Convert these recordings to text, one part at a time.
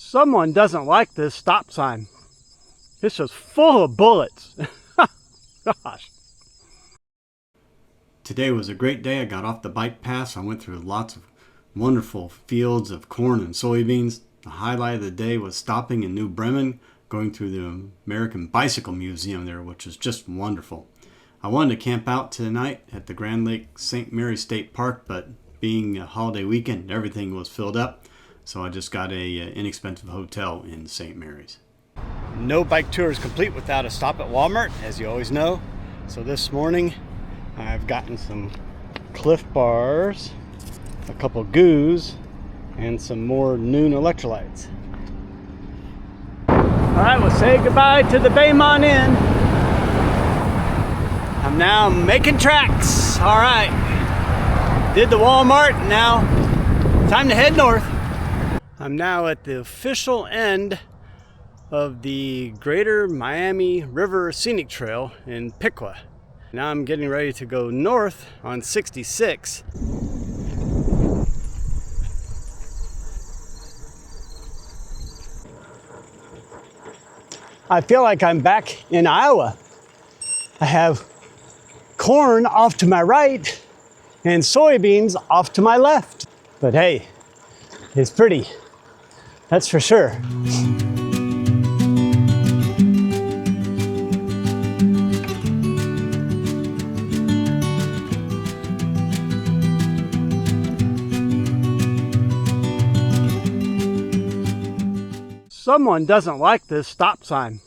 Someone doesn't like this stop sign. It's just full of bullets. Gosh. Today was a great day. I got off the bike path. I went through lots of wonderful fields of corn and soybeans. The highlight of the day was stopping in New Bremen, going through the American Bicycle Museum there, which is just wonderful. I wanted to camp out tonight at the Grand Lake St. Mary State Park, but being a holiday weekend, everything was filled up, so I just got a inexpensive hotel in St. Mary's. No bike tour is complete without a stop at Walmart, as you always know. So this morning I've gotten some Cliff Bars, a couple Goos, and some more Noon electrolytes. Alright, we'll say goodbye to the Baymont Inn. I'm now making tracks. Alright, did the Walmart, now time to head north. I'm now at the official end of the Greater Miami River Scenic Trail in Piqua. Now I'm getting ready to go north on 66. I feel like I'm back in Iowa. I have corn off to my right and soybeans off to my left. But hey, it's pretty, that's for sure. Someone doesn't like this stop sign.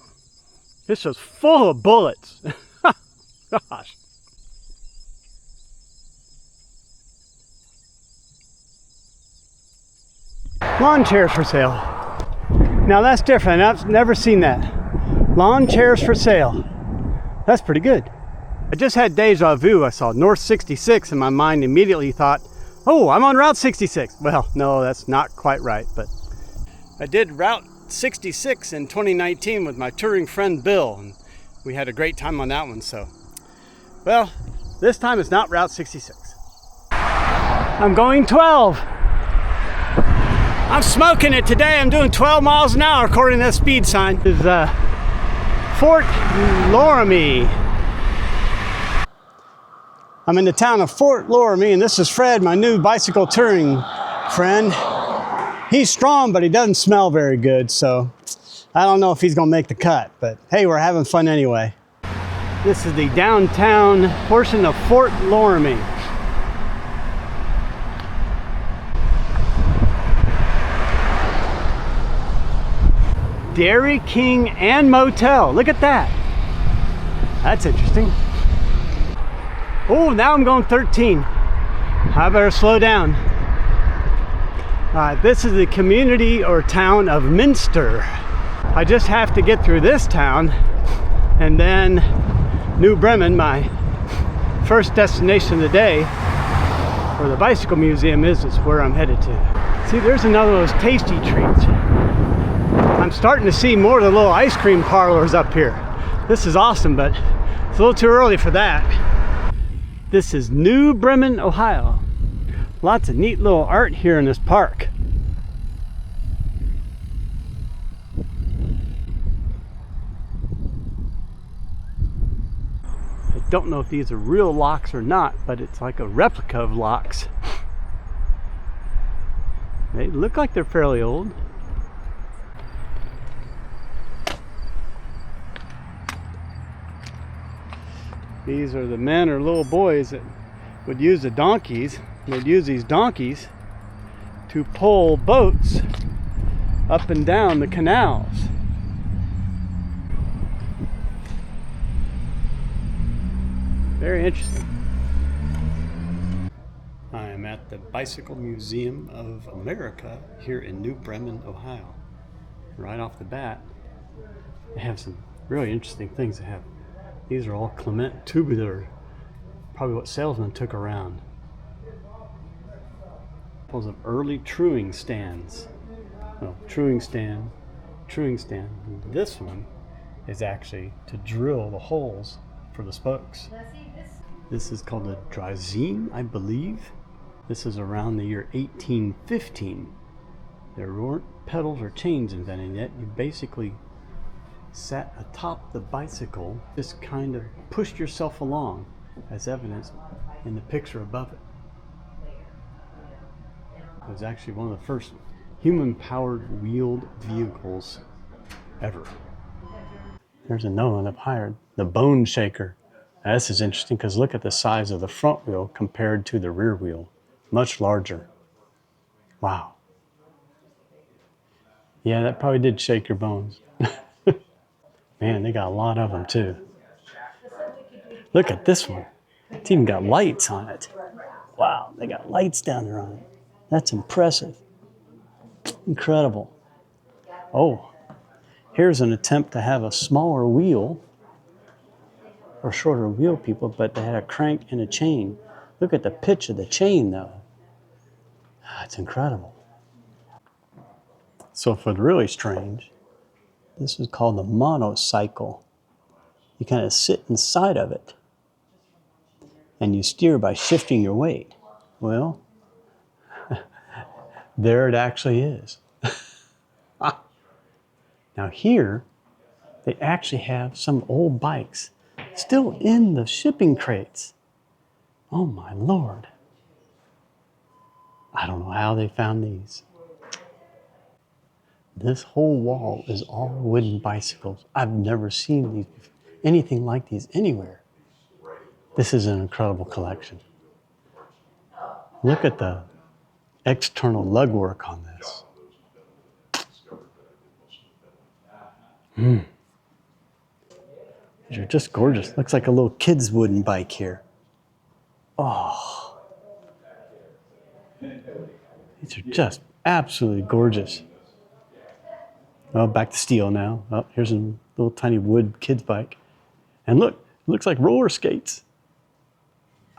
It's just full of bullets. Gosh. Lawn chairs for sale. Now that's different. I've never seen that. Lawn chairs for sale. That's pretty good. I just had deja vu. I saw North 66 and my mind immediately thought, oh, I'm on Route 66. Well, no, that's not quite right, but I did Route 66 in 2019 with my touring friend Bill, and we had a great time on that one. So, well, this time it's not Route 66. I'm going 12. I'm smoking it today. I'm doing 12 miles an hour according to that speed sign. This is Fort Loramie. I'm in the town of Fort Loramie, and this is Fred, my new bicycle touring friend. He's strong, but he doesn't smell very good, so I don't know if he's gonna make the cut, but hey, we're having fun anyway. This is the downtown portion of Fort Loramie. Dairy King and Motel, look at that. That's interesting. Oh, now I'm going 13. I better slow down. This is the community or town of Minster. I just have to get through this town, and then New Bremen, my first destination of the day, where the bicycle museum is where I'm headed to. See, there's another of those tasty treats. I'm starting to see more of the little ice cream parlors up here. This is awesome, but it's a little too early for that. This is New Bremen, Ohio. Lots of neat little art here in this park. I don't know if these are real locks or not, but it's like a replica of locks. They look like they're fairly old. These are the men or little boys that would use the donkeys. They'd use these donkeys to pull boats up and down the canals. Very interesting. I am at the Bicycle Museum of America here in New Bremen, Ohio. Right off the bat, they have some really interesting things they have. These are all Clement tubular, probably what salesmen took around. Of early truing stands. Well, truing stand. This one is actually to drill the holes for the spokes. This is called a Draisine, I believe. This is around the year 1815. There weren't pedals or chains invented yet. You basically sat atop the bicycle, just kind of pushed yourself along, as evidenced in the picture above it. It was actually one of the first human-powered wheeled vehicles ever. There's another one up higher, the Bone Shaker. Now, this is interesting because look at the size of the front wheel compared to the rear wheel. Much larger. Wow. Yeah, that probably did shake your bones. Man, they got a lot of them too. Look at this one. It's even got lights on it. Wow, they got lights down there on it. That's impressive. Incredible. Oh, here's an attempt to have a smaller wheel, or shorter wheel, people, but they had a crank and a chain. Look at the pitch of the chain, though. It's incredible. So for the really strange, this is called the monocycle. You kind of sit inside of it, and you steer by shifting your weight. Well, there it actually is. Now here, they actually have some old bikes still in the shipping crates. Oh my Lord. I don't know how they found these. This whole wall is all wooden bicycles. I've never seen these, anything like these anywhere. This is an incredible collection. Look at the external lug work on this. These are just gorgeous. Looks like a little kid's wooden bike here. Oh. These are just absolutely gorgeous. Oh, back to steel now. Oh, here's a little tiny wood kid's bike. And look, it looks like roller skates.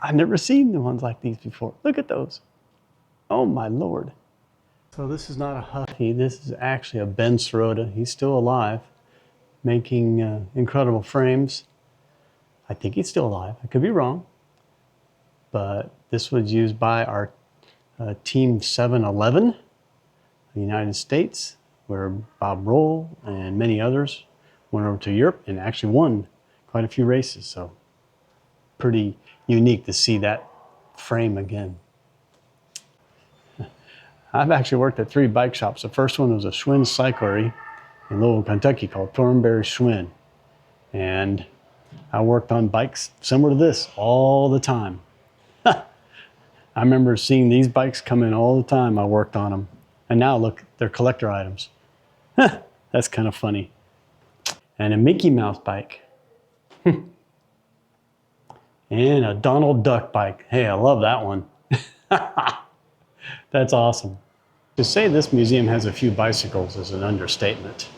I've never seen the ones like these before. Look at those. Oh my Lord. So this is not a Huffy. This is actually a Ben Sirota. He's still alive, making incredible frames. I think he's still alive. I could be wrong. But this was used by our Team 711 of the United States, where Bob Roll and many others went over to Europe and actually won quite a few races. So pretty unique to see that frame again. I've actually worked at 3 bike shops. The first one was a Schwinn cyclery in Louisville, Kentucky called Thornberry Schwinn. And I worked on bikes similar to this all the time. I remember seeing these bikes come in all the time. I worked on them. And now look, they're collector items. That's kind of funny. And a Mickey Mouse bike. And a Donald Duck bike. Hey, I love that one. That's awesome. To say this museum has a few bicycles is an understatement.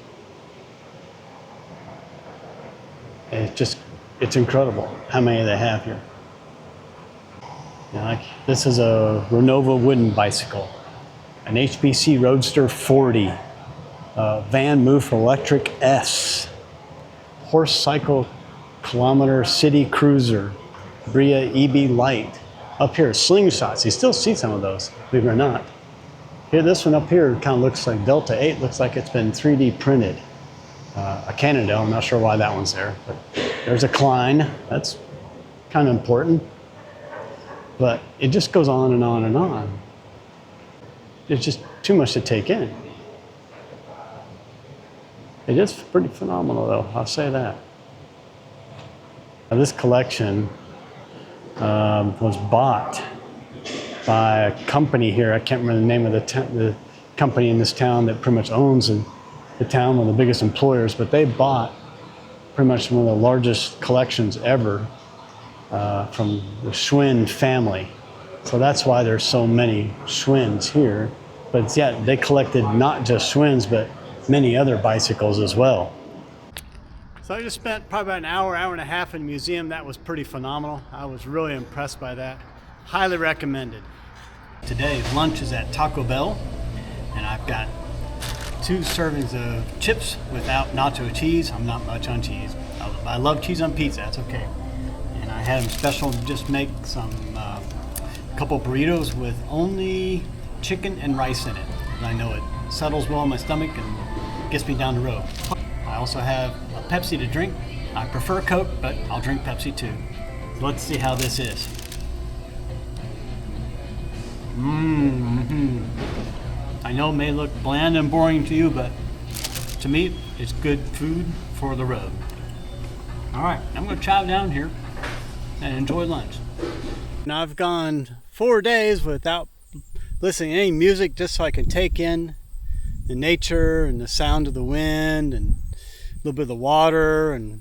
It's incredible how many they have here. You know, like, this is a Renova wooden bicycle, an HBC Roadster 40, Van Moof Electric S, Horse Cycle Kilometer City Cruiser, Bria EB Light. Up here, slingshots. You still see some of those, believe it or not. Here, this one up here kind of looks like Delta 8, looks like it's been 3D printed. A Cannondale, I'm not sure why that one's there, but there's a Klein. That's kind of important. But it just goes on and on and on. It's just too much to take in. It is pretty phenomenal, though, I'll say that. Now, this collection was bought by a company here. I can't remember the name of the company in this town that pretty much owns the town, one of the biggest employers, but they bought pretty much one of the largest collections ever from the Schwinn family. So that's why there's so many Schwinns here. But yeah, they collected not just Schwinns, but many other bicycles as well. So I just spent probably about an hour and a half in the museum. That was pretty phenomenal. I was really impressed by that. Highly recommended. Today's lunch is at Taco Bell, and I've got 2 servings of chips without nacho cheese. I'm not much on cheese. I love cheese on pizza, that's okay. And I had them special to just make some couple burritos with only chicken and rice in it. And I know it settles well in my stomach and gets me down the road. I also have a Pepsi to drink. I prefer Coke, but I'll drink Pepsi too. So let's see how this is. I know it may look bland and boring to you, but to me, it's good food for the road. All right, I'm gonna chow down here and enjoy lunch. Now I've gone 4 days without listening to any music, just so I can take in the nature and the sound of the wind and a little bit of the water and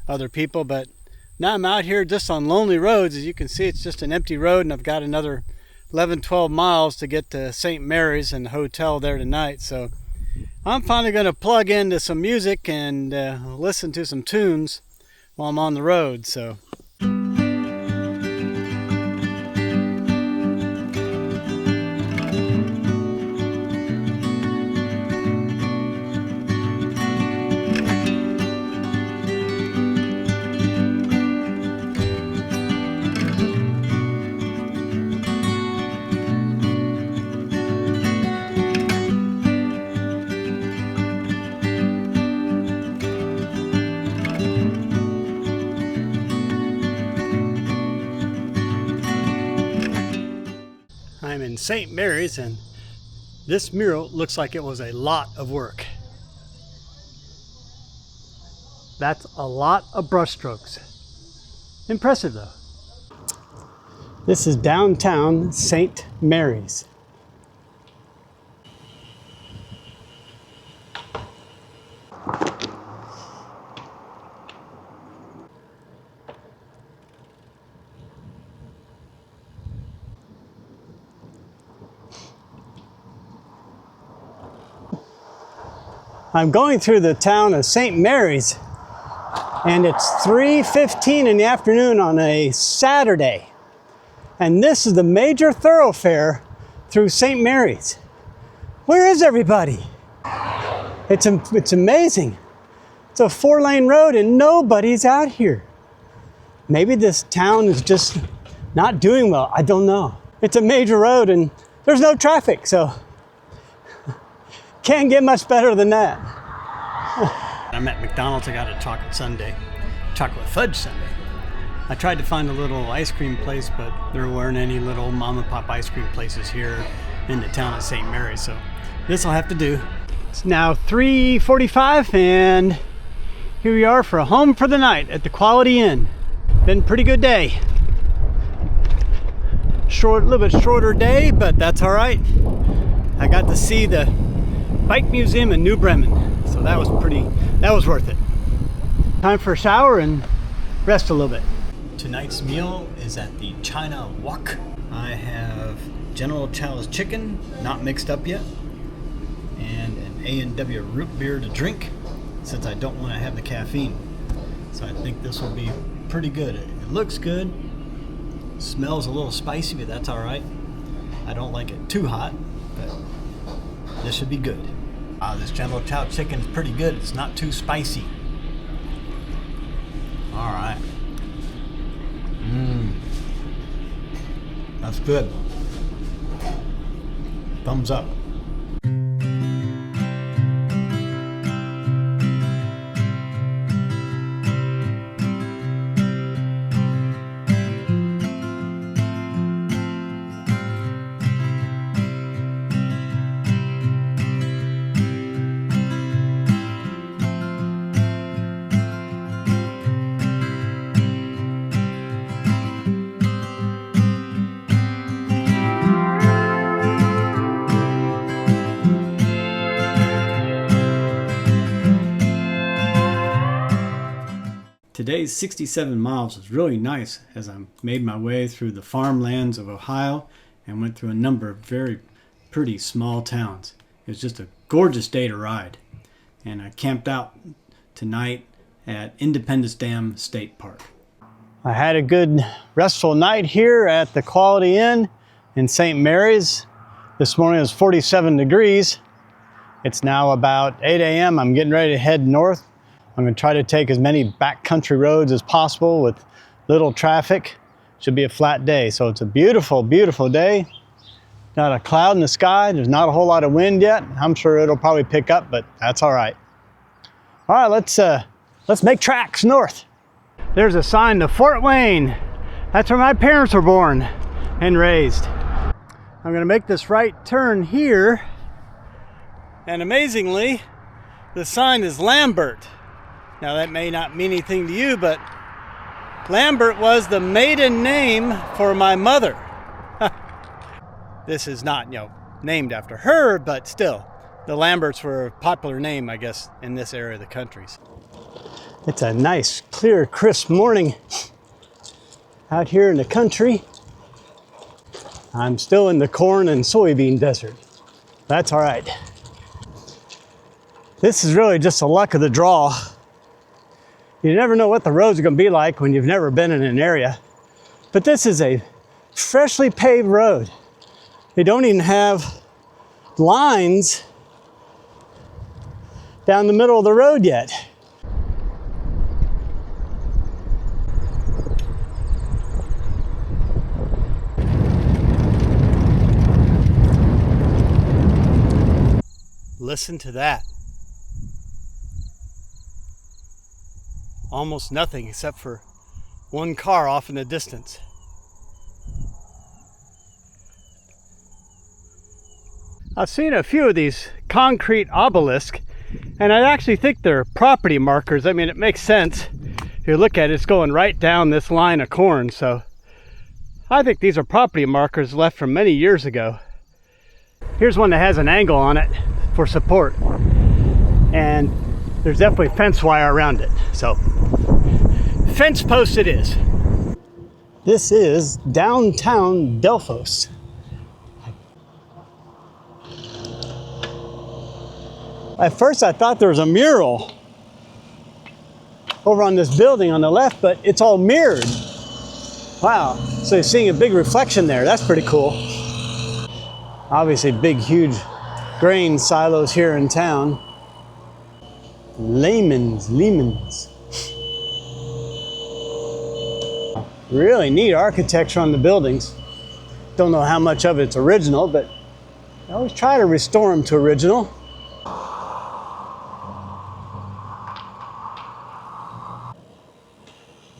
other people. But now I'm out here just on lonely roads. As you can see, it's just an empty road, and I've got another 11-12 miles to get to St. Mary's and the hotel there tonight. So I'm finally going to plug into some music and listen to some tunes while I'm on the road. So I'm in St. Mary's, and this mural looks like it was a lot of work. That's a lot of brushstrokes. Impressive though. This is downtown St. Mary's. I'm going through the town of St. Mary's, and it's 3:15 in the afternoon on a Saturday. And this is the major thoroughfare through St. Mary's. Where is everybody? It's amazing. It's a 4-lane road and nobody's out here. Maybe this town is just not doing well. I don't know. It's a major road and there's no traffic, so can't get much better than that. I'm at McDonald's. I got a chocolate fudge sundae. I tried to find a little ice cream place, but there weren't any little mom and pop ice cream places here in the town of St. Mary's, so this will have to do. It's now 3:45 and here we are for a home for the night at the Quality Inn. Been a pretty good day. A little bit shorter day, but that's all right. I got to see the Bike Museum in New Bremen, so that was worth it. Time for a shower and rest a little bit. Tonight's meal is at the China Wok. I have General Chow's chicken, not mixed up yet, and an A&W root beer to drink, since I don't want to have the caffeine. So I think this will be pretty good. It looks good, smells a little spicy, but that's all right. I don't like it too hot, but this should be good. This General Chow chicken is pretty good. It's not too spicy. All right. That's good. Thumbs up. Today's 67 miles was really nice as I made my way through the farmlands of Ohio and went through a number of very pretty small towns. It was just a gorgeous day to ride. And I camped out tonight at Independence Dam State Park. I had a good restful night here at the Quality Inn in St. Mary's. This morning it was 47 degrees. It's now about 8 a.m. I'm getting ready to head north. I'm going to try to take as many backcountry roads as possible with little traffic. Should be a flat day. So it's a beautiful, beautiful day. Not a cloud in the sky. There's not a whole lot of wind yet. I'm sure it'll probably pick up, but that's all right. All right, let's make tracks north. There's a sign to Fort Wayne. That's where my parents were born and raised. I'm gonna make this right turn here. And amazingly, the sign is Lambert. Now that may not mean anything to you, but Lambert was the maiden name for my mother. This is not, named after her, but still, the Lamberts were a popular name, I guess, in this area of the country. It's a nice, clear, crisp morning out here in the country. I'm still in the corn and soybean desert. That's all right. This is really just the luck of the draw. You never know what the roads are going to be like when you've never been in an area. But this is a freshly paved road. They don't even have lines down the middle of the road yet. Listen to that. Almost nothing except for one car off in the distance. I've seen a few of these concrete obelisks, and I actually think they're property markers. I mean, it makes sense. If you look at it, it's going right down this line of corn, so I think these are property markers left from many years ago. Here's one that has an angle on it for support, and there's definitely fence wire around it, so fence post it is. This is downtown Delphos. At first I thought there was a mural over on this building on the left, but it's all mirrored. Wow, so you're seeing a big reflection there. That's pretty cool. Obviously big, huge grain silos here in town. Lehman's. Really neat architecture on the buildings. Don't know how much of it's original, but I always try to restore them to original.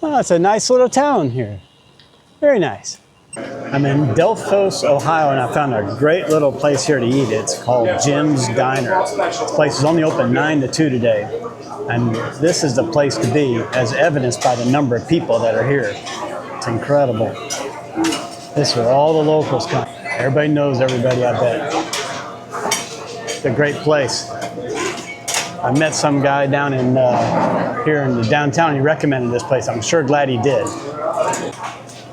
Oh, it's a nice little town here. Very nice. I'm in Delphos, Ohio, and I found a great little place here to eat. It's called Jim's Diner. This place is only open 9 to 2 today. And this is the place to be, as evidenced by the number of people that are here. It's incredible. This is where all the locals come. Everybody knows everybody, I bet. It's a great place. I met some guy down in here in the downtown. He recommended this place. I'm sure glad he did.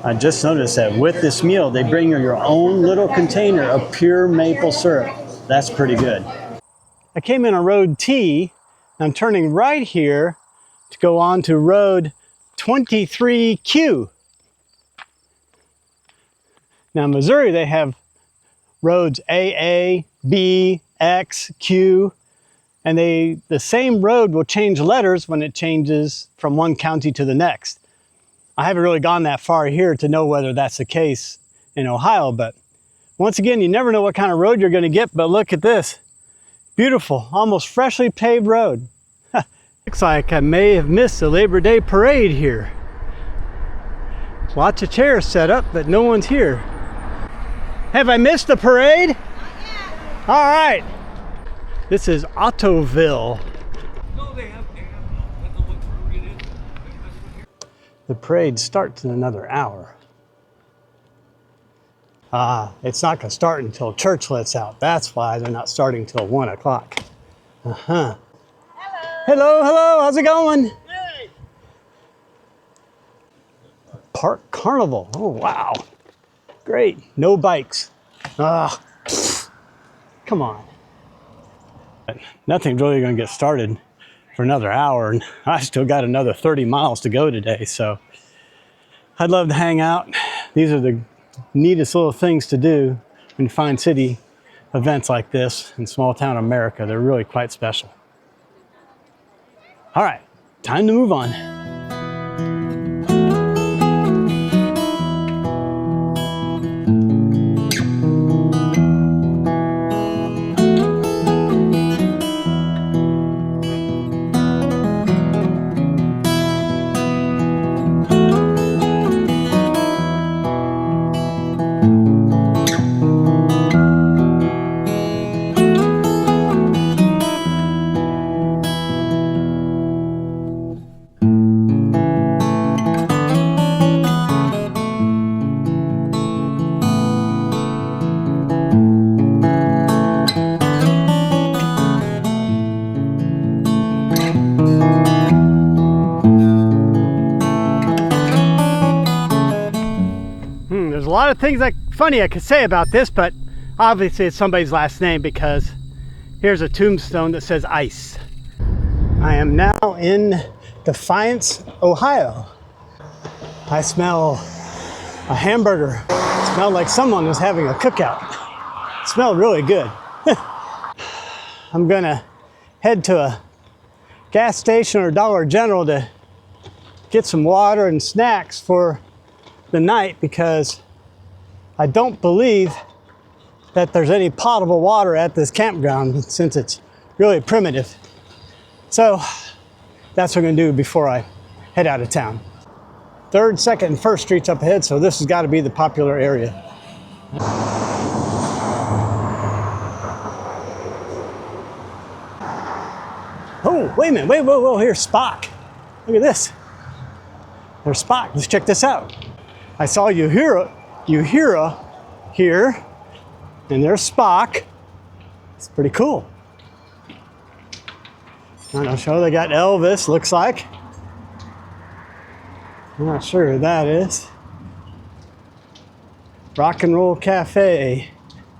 I just noticed that with this meal, they bring you your own little container of pure maple syrup. That's pretty good. I came in on Road T. I'm turning right here to go on to Road 23Q. Now in Missouri, they have roads AA, B, X, Q. And the same road will change letters when it changes from one county to the next. I haven't really gone that far here to know whether that's the case in Ohio, but once again, you never know what kind of road you're going to get, but look at this. Beautiful, almost freshly paved road. Looks like I may have missed the Labor Day parade here. Lots of chairs set up, but no one's here. Have I missed the parade? All right. This is Ottoville. The parade starts in another hour. It's not going to start until church lets out. That's why they're not starting till 1 o'clock. Hello. Hello, how's it going? Hey. Park Carnival, oh wow. Great, no bikes. Come on. Nothing's really going to get started for another hour, and I still got another 30 miles to go today, so I'd love to hang out. These are the neatest little things to do when you find city events like this in small town America. They're really quite special. All right, time to move on. lot of things funny I could say about this, but obviously it's somebody's last name because here's a tombstone that says Ice. I am now in Defiance, Ohio. I smell a hamburger. It smelled like someone was having a cookout. It smelled really good. I'm gonna head to a gas station or Dollar General to get some water and snacks for the night because I don't believe that there's any potable water at this campground since it's really primitive. So that's what I'm gonna do before I head out of town. 3rd, 2nd, and 1st Streets up ahead, so this has got to be the popular area. Oh, wait a minute, whoa, here's Spock. Look at this. There's Spock, let's check this out. I saw Uhura here, and there's Spock. It's pretty cool. And I'll show they got Elvis, looks like. I'm not sure who that is. Rock and Roll Cafe.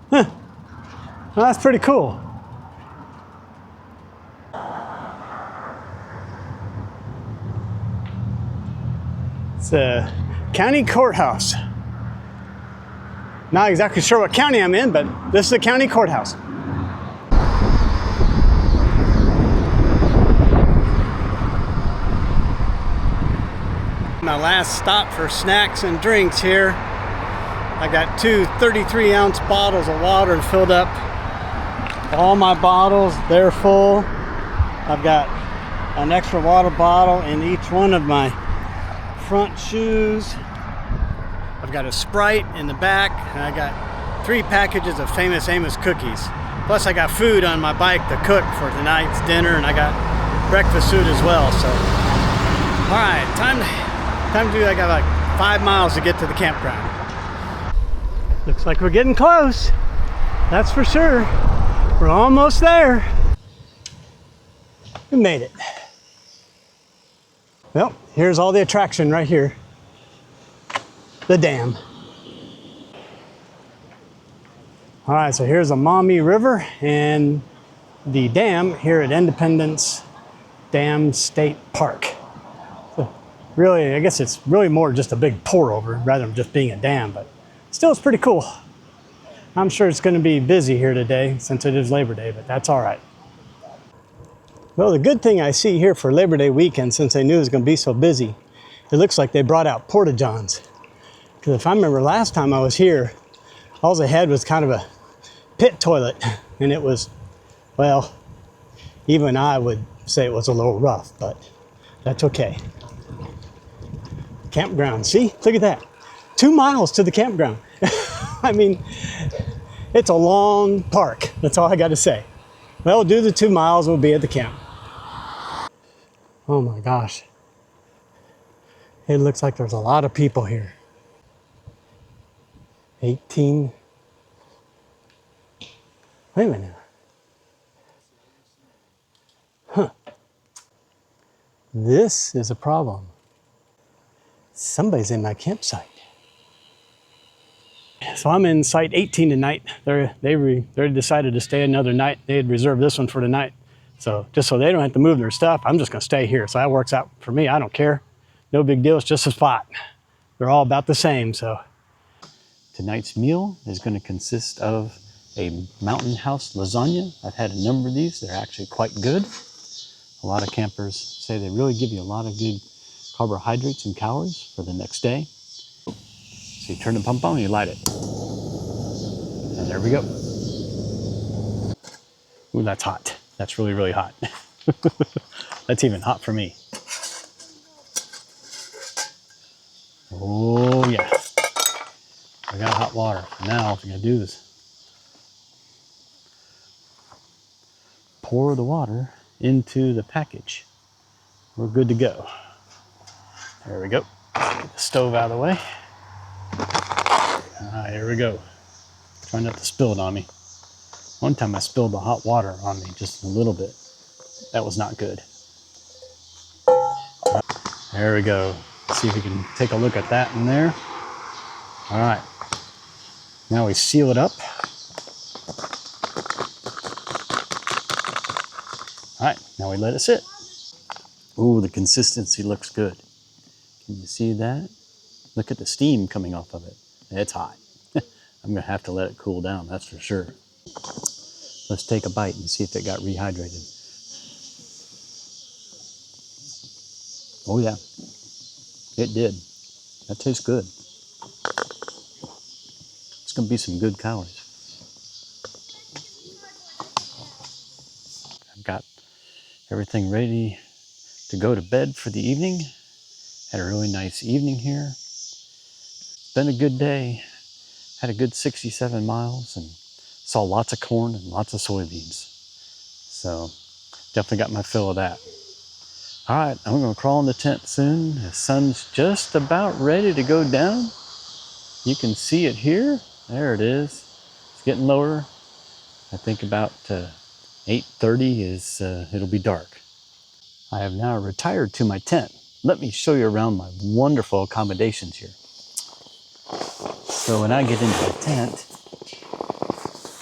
Huh. Well, that's pretty cool. It's a county courthouse. Not exactly sure what county I'm in, but this is the county courthouse. My last stop for snacks and drinks here. I got 2 33-ounce bottles of water filled up. All my bottles, they're full. I've got an extra water bottle in each one of my front shoes. I've got a Sprite in the back, and I got 3 packages of Famous Amos cookies. Plus I got food on my bike to cook for tonight's dinner, and I got breakfast food as well. So, all right, time to do. I got like 5 miles to get to the campground. Looks like we're getting close. That's for sure. We're almost there. We made it. Well, here's all the attraction right here. The dam. All right, so here's the Maumee River and the dam here at Independence Dam State Park. So really, I guess it's really more just a big pour over rather than just being a dam, but still it's pretty cool. I'm sure it's gonna be busy here today since it is Labor Day, but that's all right. Well, the good thing I see here for Labor Day weekend, since I knew it was gonna be so busy, it looks like they brought out porta-johns. Because if I remember last time I was here, all they had was kind of a pit toilet, and it was, well, even I would say it was a little rough, but that's okay. Campground, see, look at that. 2 miles to the campground. I mean, it's a long park, that's all I got to say. Well, we'll do the 2 miles, we'll be at the camp. Oh my gosh. It looks like there's a lot of people here. 18. Wait a minute. Huh. This is a problem. Somebody's in my campsite. So I'm in site 18 tonight. They decided to stay another night. They had reserved this one for tonight. So just so they don't have to move their stuff, I'm just gonna stay here. So that works out for me, I don't care. No big deal, it's just a spot. They're all about the same, so. Tonight's meal is going to consist of a Mountain House lasagna. I've had a number of these. They're actually quite good. A lot of campers say they really give you a lot of good carbohydrates and calories for the next day. So you turn the pump on and you light it. And there we go. Ooh, that's hot. That's really, really hot. That's even hot for me. Oh yeah. I got hot water. Now what I'm gonna do is pour the water into the package. We're good to go. There we go. Get the stove out of the way. Here we go. Try not to spill it on me. One time I spilled the hot water on me just a little bit. That was not good. There we go. See if we can take a look at that in there. All right. Now we seal it up. All right, now we let it sit. Ooh, the consistency looks good. Can you see that? Look at the steam coming off of it. It's hot. I'm gonna have to let it cool down, that's for sure. Let's take a bite and see if it got rehydrated. Oh yeah, it did. That tastes good. It's gonna be some good calories. I've got everything ready to go to bed for the evening. Had a really nice evening here. Been a good day. Had a good 67 miles and saw lots of corn and lots of soybeans. So definitely got my fill of that. All right, I'm gonna crawl in the tent soon. The sun's just about ready to go down. You can see it here. There it is. It's getting lower. I think about 8:30 is it'll be dark. I have now retired to my tent. Let me show you around my wonderful accommodations here. So when I get into the tent,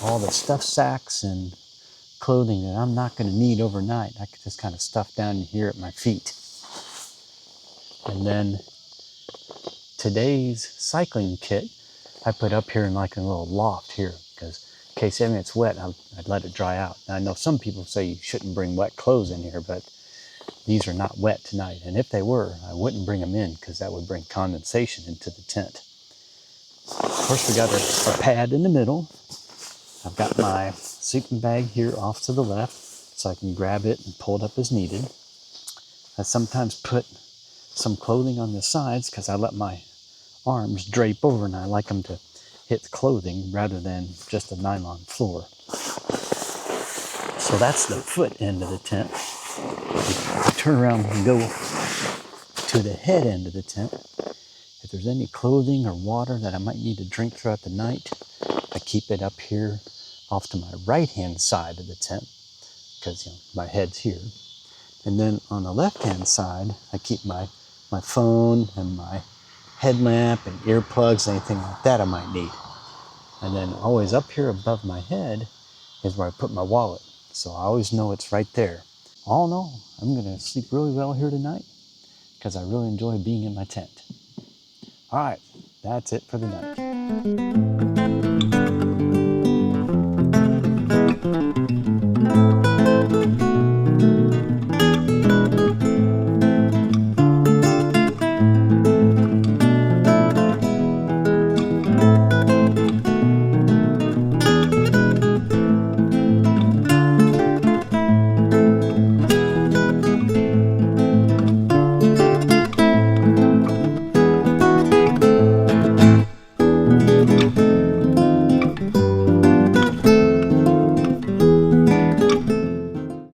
all the stuff sacks and clothing that I'm not going to need overnight, I can just kind of stuff down here at my feet. And then today's cycling kit I put up here in like a little loft here, because in case anything gets wet, I'd let it dry out. Now, I know some people say you shouldn't bring wet clothes in here, but these are not wet tonight. And if they were, I wouldn't bring them in because that would bring condensation into the tent. Of course, we got our pad in the middle. I've got my sleeping bag here off to the left so I can grab it and pull it up as needed. I sometimes put some clothing on the sides because I let my arms drape over and I like them to hit the clothing rather than just a nylon floor. So that's the foot end of the tent. I turn around and go to the head end of the tent. If there's any clothing or water that I might need to drink throughout the night, I keep it up here off to my right hand side of the tent because my head's here. And then on the left hand side, I keep my phone and my headlamp and earplugs, anything like that I might need. And then always up here above my head is where I put my wallet. So I always know it's right there. All in all, I'm gonna sleep really well here tonight because I really enjoy being in my tent. All right, that's it for the night.